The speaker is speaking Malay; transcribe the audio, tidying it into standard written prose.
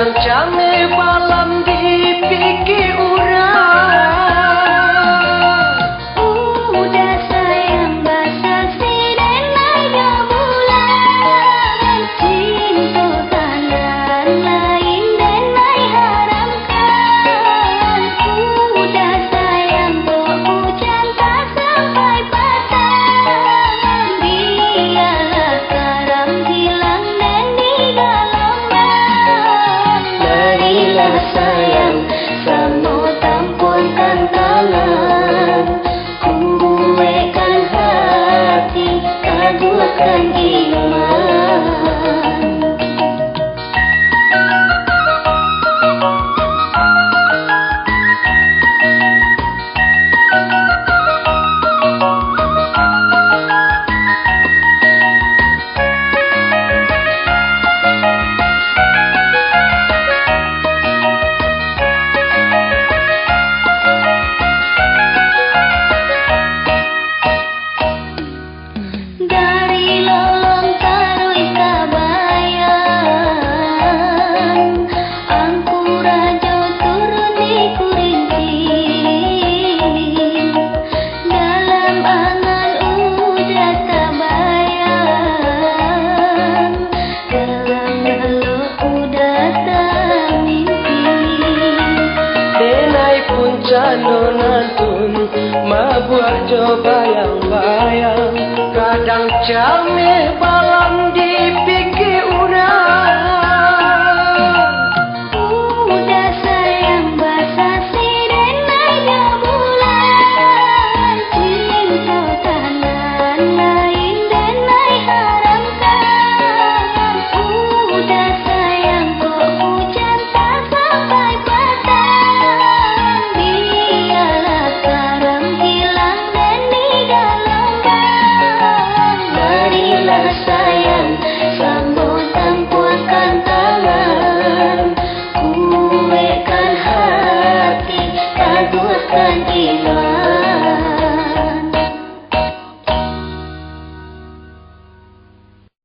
kadang canggih malam dipikir orang. Udah sayang bahasa siren ayo bulan, cinta kanan lain dan mai haramkan. Udah sayang kok hujan tak sampai patah, biarlah karam hilang dan digalaman. Marilah sayang sama tampun tantangan, kuatkan hati, teguhkan iman. Dari lolong tarui kabayan, angku rajo turun di kurinting. Dalam angan udah tabayang, dalam lalu udah tak mimpi. Denai pun cano nantun mabuat jo bayang-bayang, kadang canggih malam